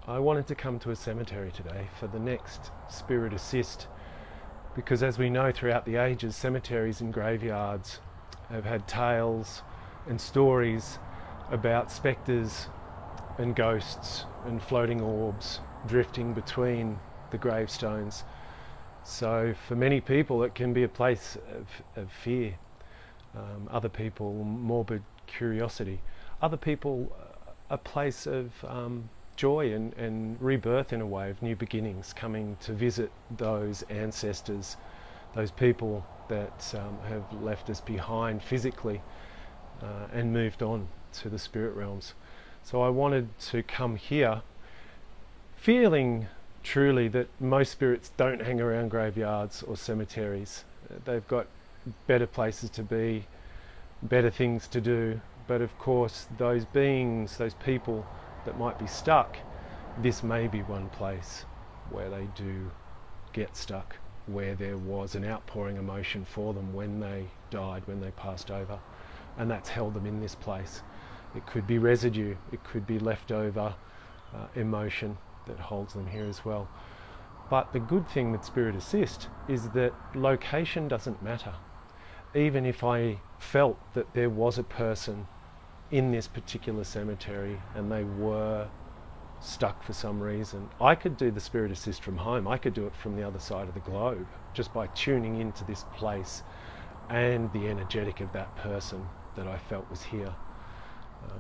I wanted to come to a cemetery today for the next Spirit Assist, because as we know throughout the ages, cemeteries and graveyards have had tales and stories about spectres and ghosts and floating orbs drifting between the gravestones. So for many people it can be a place of fear, other people morbid curiosity, other people a place of joy and rebirth, in a way, of new beginnings, coming to visit those ancestors, those people that have left us behind physically and moved on to the spirit realms. So I wanted to come here feeling truly that most spirits don't hang around graveyards or cemeteries. They've got better places to be, better things to do, but of course those beings, those people that might be stuck, this may be one place where they do get stuck, where there was an outpouring emotion for them when they died, when they passed over, and that's held them in this place. It could be residue, it could be leftover emotion that holds them here as well. But the good thing with Spirit Assist is that location doesn't matter. Even if I felt that there was a person in this particular cemetery and they were stuck for some reason, I could do the Spirit Assist from home. I could do it from the other side of the globe just by tuning into this place and the energetic of that person that I felt was here.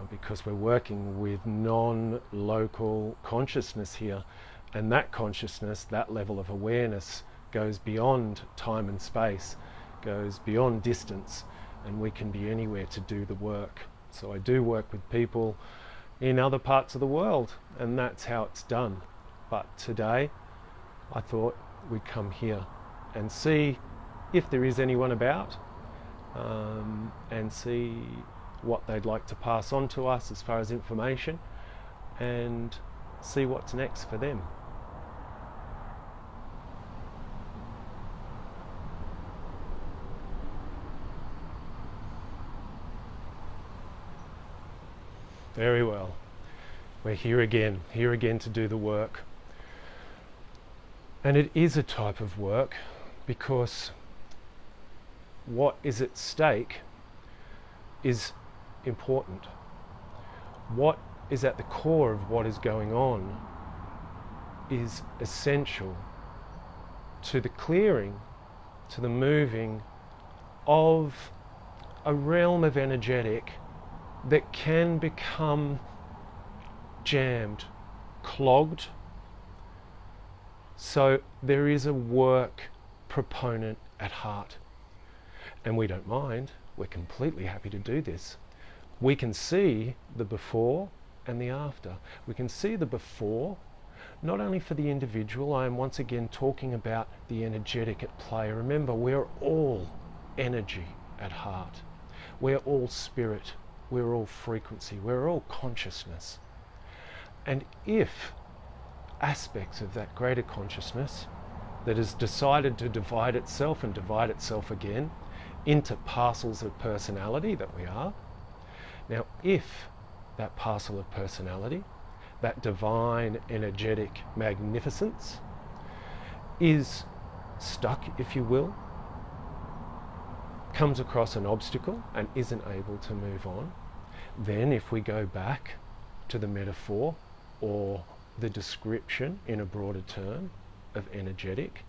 Because we're working with non-local consciousness here, and that consciousness, that level of awareness, goes beyond time and space, goes beyond distance, and we can be anywhere to do the work. So I do work with people in other parts of the world, and that's how it's done. But today I thought we'd come here and see if there is anyone about, and see what they'd like to pass on to us as far as information, and see what's next for them. Very well. We're here again to do the work. And it is a type of work because what is at stake is important. What is at the core of what is going on is essential to the clearing, to the moving of a realm of energetic that can become jammed, clogged. So there is a work proponent at heart, and we don't mind. We're completely happy to do this. We can see the before and the after. We can see the before, not only for the individual. I am once again talking about the energetic at play. Remember, we're all energy at heart. We're all spirit. We're all frequency. We're all consciousness. And if aspects of that greater consciousness that has decided to divide itself and divide itself again into parcels of personality that we are, now if that parcel of personality, that divine energetic magnificence, is stuck, if you will, comes across an obstacle and isn't able to move on, then if we go back to the metaphor or the description in a broader term of energetic,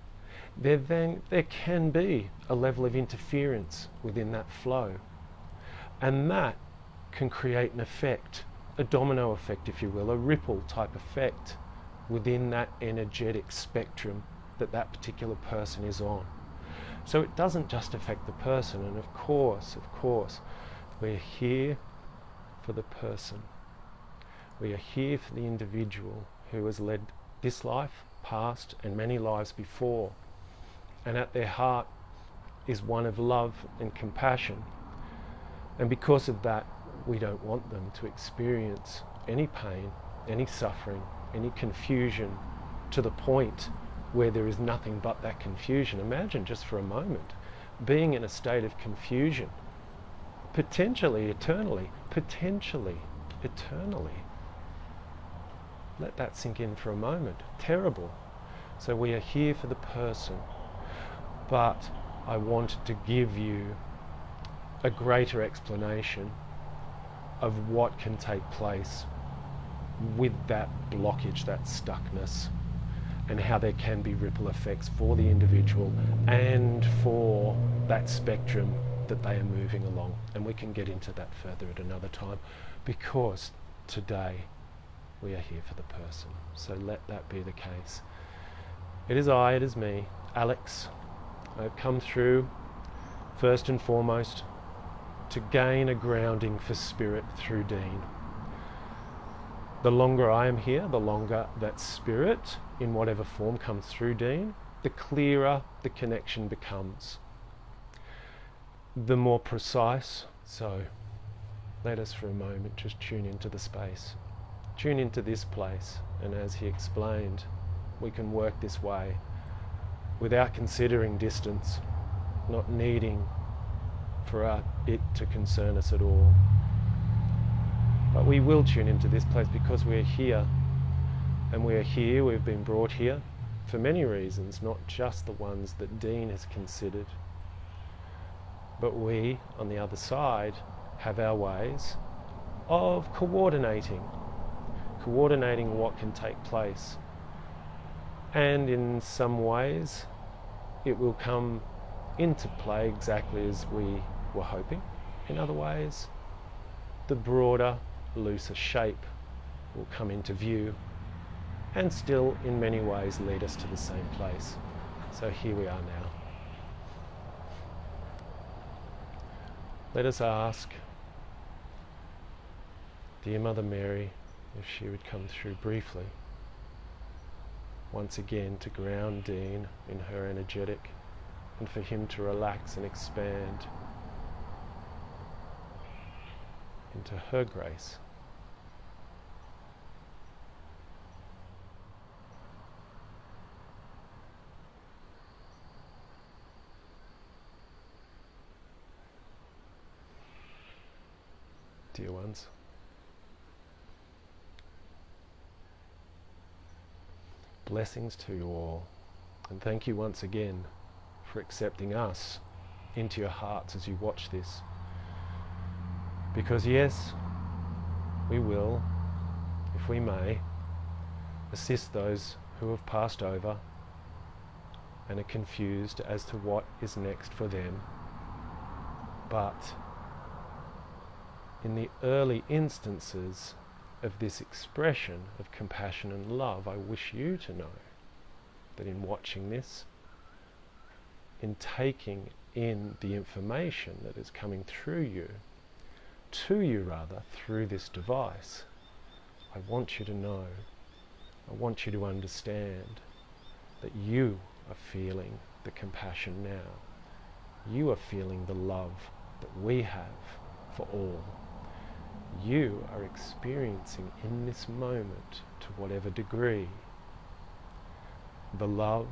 there can be a level of interference within that flow, and that can create an effect, a domino effect, if you will, a ripple type effect within that energetic spectrum that that particular person is on. So it doesn't just affect the person, and of course, we're here for the person. We are here for the individual who has led this life, past, and many lives before, and at their heart is one of love and compassion. And because of that, we don't want them to experience any pain, any suffering, any confusion, to the point where there is nothing but that confusion. Imagine just for a moment being in a state of confusion, potentially eternally. Let that sink in for a moment. Terrible. So we are here for the person, but I wanted to give you a greater explanation of what can take place with that blockage, that stuckness, and how there can be ripple effects for the individual and for that spectrum that they are moving along. And we can get into that further at another time, because today we are here for the person. So let that be the case. It is I, it is me, Alex. I've come through first and foremost to gain a grounding for spirit through Dean. The longer I am here, the longer that spirit, in whatever form, comes through Dean, the clearer the connection becomes, the more precise. So let us for a moment just tune into the space, tune into this place, and as he explained, we can work this way without considering distance, not needing for it to concern us at all. But we will tune into this place because we're here, and we're here, we've been brought here for many reasons, not just the ones that Dean has considered. But we, on the other side, have our ways of coordinating what can take place. And in some ways, it will come into play exactly as we were hoping. In other ways, the broader, looser shape will come into view and still in many ways lead us to the same place. So here we are now. Let us ask dear Mother Mary if she would come through briefly once again to ground Dean in her energetic, and for him to relax and expand into her grace. Dear ones, blessings to you all, and thank you once again for accepting us into your hearts as you watch this. Because yes, we will, if we may, assist those who have passed over and are confused as to what is next for them. But in the early instances of this expression of compassion and love, I wish you to know that in watching this, in taking in the information that is coming through you, to you rather, through this device, I want you to know, I want you to understand that you are feeling the compassion now. You are feeling the love that we have for all. You are experiencing in this moment, to whatever degree, the love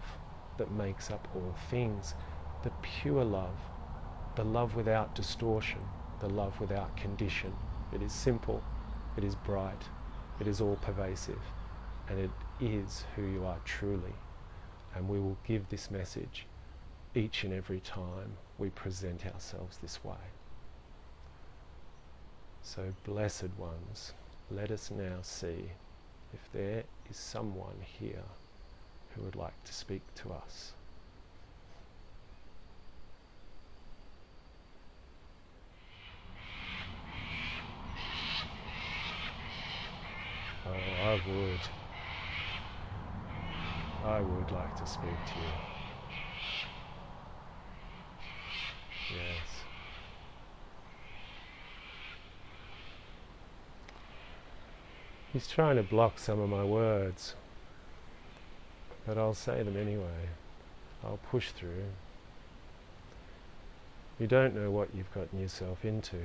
that makes up all things, the pure love, the love without distortion, the love without condition. It is simple, it is bright, it is all pervasive, and it is who you are truly. And we will give this message each and every time we present ourselves this way. So, blessed ones, let us now see if there is someone here who would like to speak to us. Oh, I would like to speak to you. Yes. He's trying to block some of my words, but I'll say them anyway. I'll push through. You don't know what you've gotten yourself into.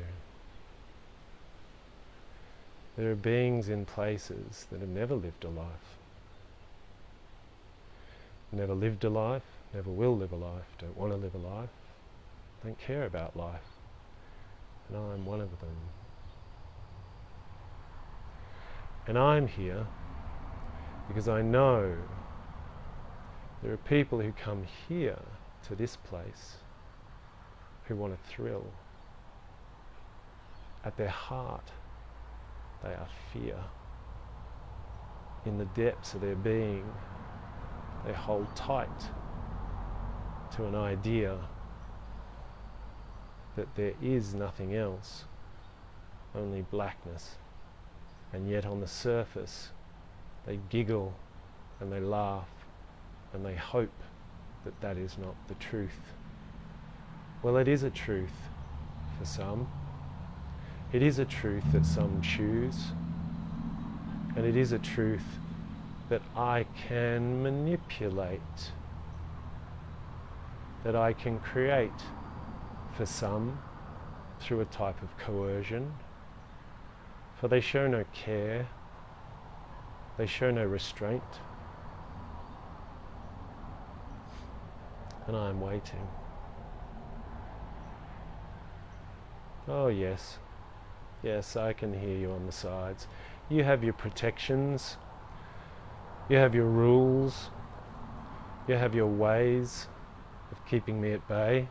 There are beings in places that have never lived a life. Never lived a life, never will live a life, don't want to live a life, don't care about life. And I'm one of them. And I'm here Because I know there are people who come here to this place who want a thrill. At their heart, they are fear. In the depths of their being, they hold tight to an idea that there is nothing else, only blackness. And yet on the surface, they giggle and they laugh and they hope that that is not the truth. Well, it is a truth for some. It is a truth that some choose. And it is a truth that I can manipulate, that I can create for some through a type of coercion. For they show no care, they show no restraint. And I am waiting. Oh yes, yes, I can hear you on the sides. You have your protections, you have your rules, you have your ways of keeping me at bay,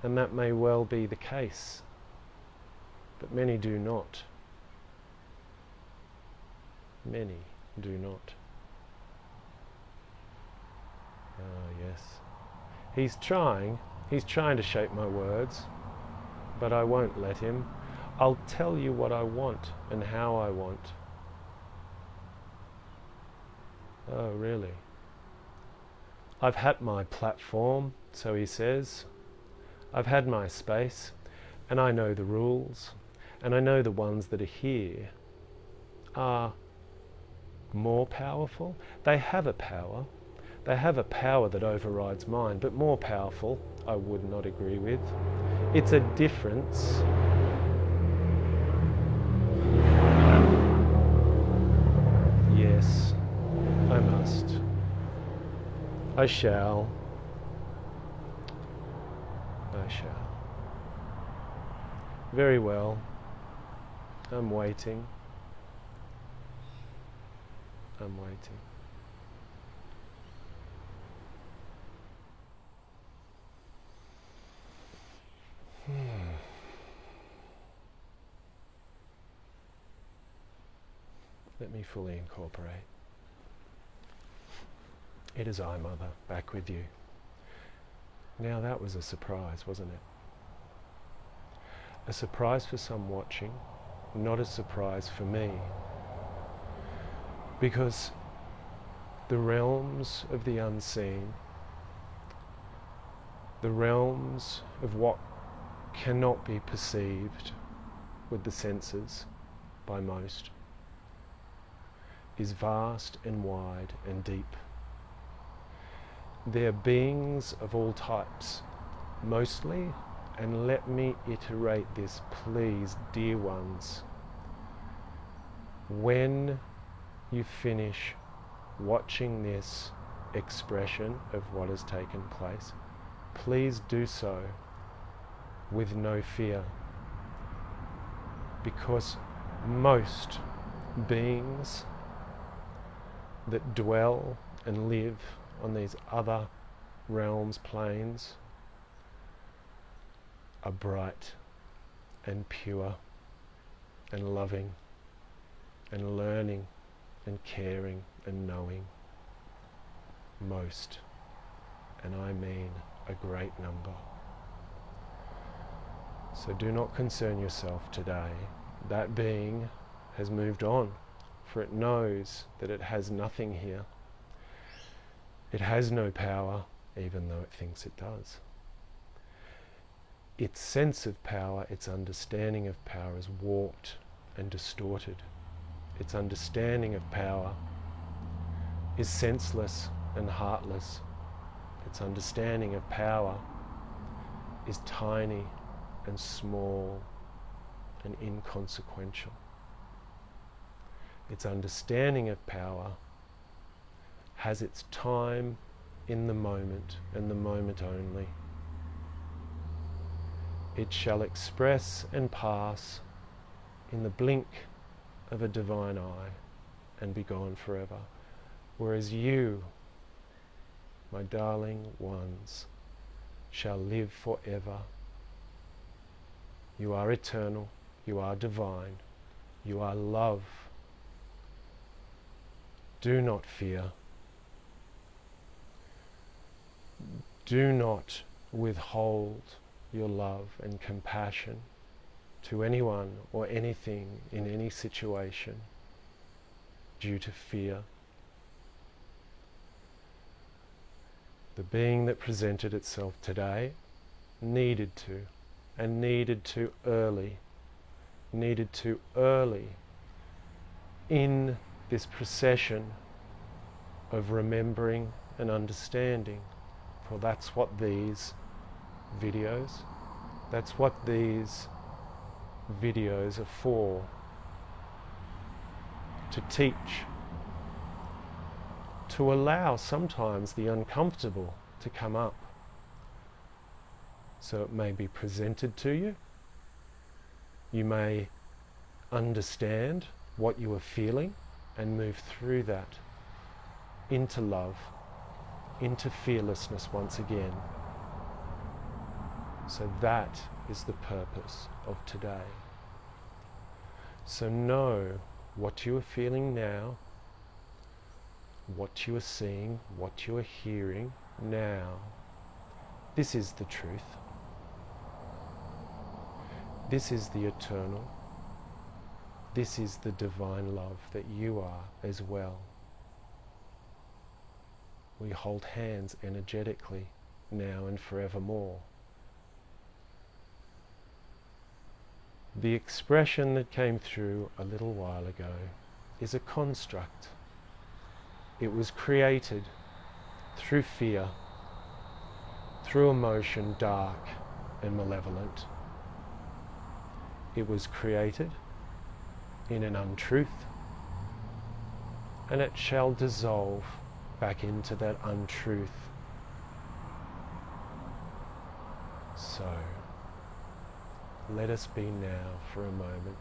and that may well be the case, but many do not. Many do not. Ah, yes. He's trying to shape my words, but I won't let him. I'll tell you what I want and how I want. Oh, really? I've had my platform, so he says. I've had my space, and I know the rules, and I know the ones that are here are more powerful. They have a power. They have a power that overrides mine, but more powerful, I would not agree with. It's a difference. Yes, I must. I shall. I shall. Very well. I'm waiting. I'm waiting. Let me fully incorporate. It is I, Mother, back with you. Now that was a surprise, wasn't it? A surprise for some watching, not a surprise for me. Because the realms of the unseen, the realms of what cannot be perceived with the senses by most, is vast and wide and deep. They are beings of all types, mostly, and let me iterate this, please, dear ones. When you finish watching this expression of what has taken place, please do so with no fear, because most beings that dwell and live on these other realms, planes, are bright and pure and loving and learning and caring and knowing. Most, and I mean a great number. So do not concern yourself today. That being has moved on, for it knows that it has nothing here. It has no power, even though it thinks it does. Its sense of power, its understanding of power is warped and distorted. Its understanding of power is senseless and heartless. Its understanding of power is tiny and small and inconsequential. Its understanding of power has its time in the moment and the moment only. It shall express and pass in the blink of a divine eye and be gone forever. whereas you, my darling ones, shall live forever. You are eternal, you are divine, you are love. Do not fear. Do not withhold your love and compassion to anyone or anything in any situation due to fear. The being that presented itself today needed to early in this procession of remembering and understanding. For that's what these videos are for. To teach, to allow sometimes the uncomfortable to come up. So it may be presented to you. You may understand what you are feeling and move through that into love, into fearlessness once again. So that is the purpose of today. So know what you are feeling now, what you are seeing, what you are hearing now. This is the truth. This is the eternal. This is the divine love that you are as well. We hold hands energetically now and forevermore. The expression that came through a little while ago is a construct. It was created through fear, through emotion dark and malevolent. It was created in an untruth, and it shall dissolve back into that untruth. So, let us be now for a moment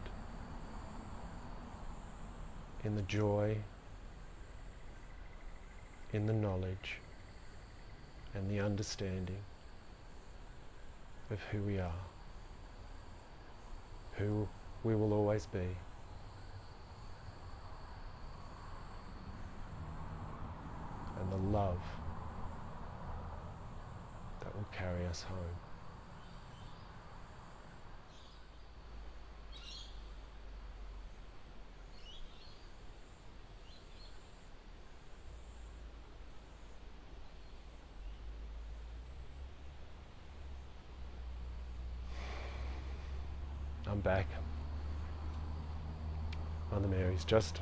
in the joy, in the knowledge, and the understanding of who we are, who we will always be. And the love that will carry us home. I'm back. Mother Mary's just,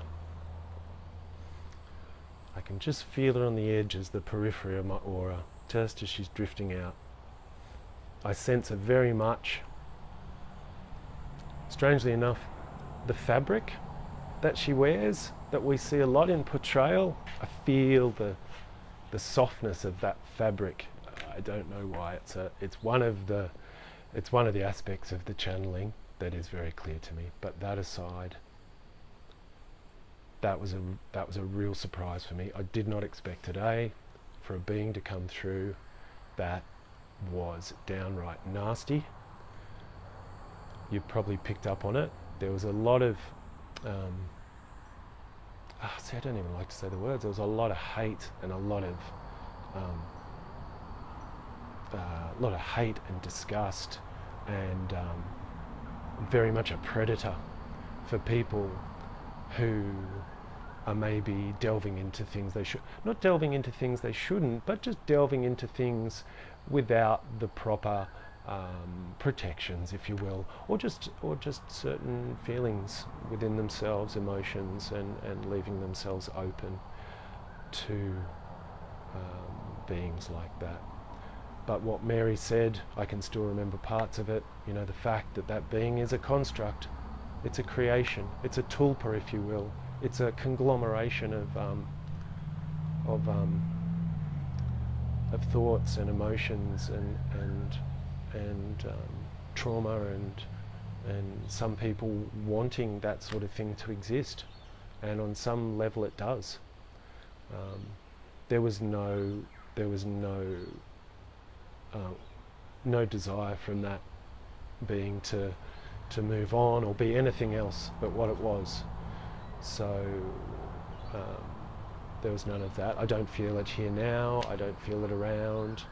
I can just feel her on the edges, the periphery of my aura, just as she's drifting out. I sense her very much. Strangely enough, the fabric that she wears, that we see a lot in portrayal, I feel the softness of that fabric. I don't know why. It's one of the aspects of the channeling that is very clear to me. But that aside, that was a real surprise for me. I did not expect today for a being to come through that was downright nasty. You probably picked up on it. There was a lot of I don't even like to say the words. There was a lot of hate and a lot of hate and disgust, and very much a predator for people who are maybe delving into things they should not delving into things they shouldn't, but just delving into things without the proper protections, if you will, or just certain feelings within themselves, emotions, and leaving themselves open to beings like that. But what Mary said, I can still remember parts of it. You know, the fact that that being is a construct, it's a creation, it's a tulpa, if you will. It's a conglomeration of thoughts and emotions and trauma and some people wanting that sort of thing to exist, and on some level it does. There was no no desire from that being to move on or be anything else but what it was. So there was none of that. I don't feel it here now, I don't feel it around,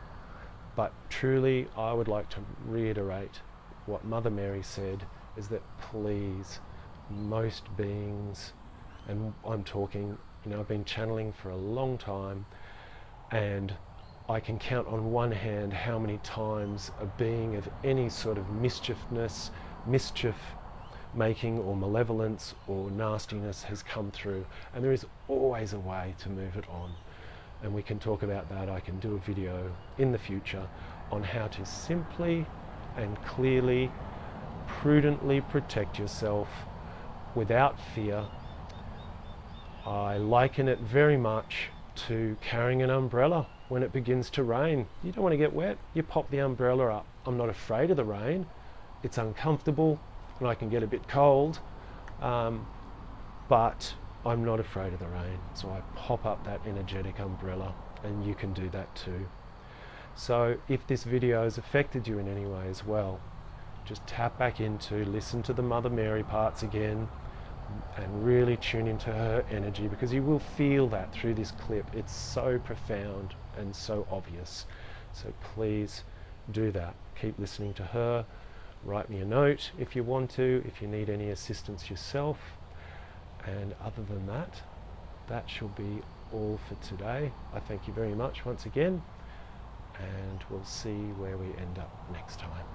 but truly I would like to reiterate what Mother Mary said, is that please, most beings, and I'm talking, I've been channeling for a long time, and I can count on one hand how many times a being of any sort of mischief making or malevolence or nastiness has come through, and there is always a way to move it on, and we can talk about that. I can do a video in the future on how to simply and clearly, prudently protect yourself without fear. I liken it very much to carrying an umbrella when it begins to rain. You don't want to get wet, you pop the umbrella up. I'm not afraid of the rain. It's uncomfortable and I can get a bit cold, but I'm not afraid of the rain. So I pop up that energetic umbrella, and you can do that too. So if this video has affected you in any way as well, just tap back into, listen to the Mother Mary parts again, and really tune into her energy, because you will feel that through this clip. It's so profound and so obvious. So please do that. Keep listening to her. Write me a note if you want to, if you need any assistance yourself. And other than that, that shall be all for today. I thank you very much once again, and we'll see where we end up next time.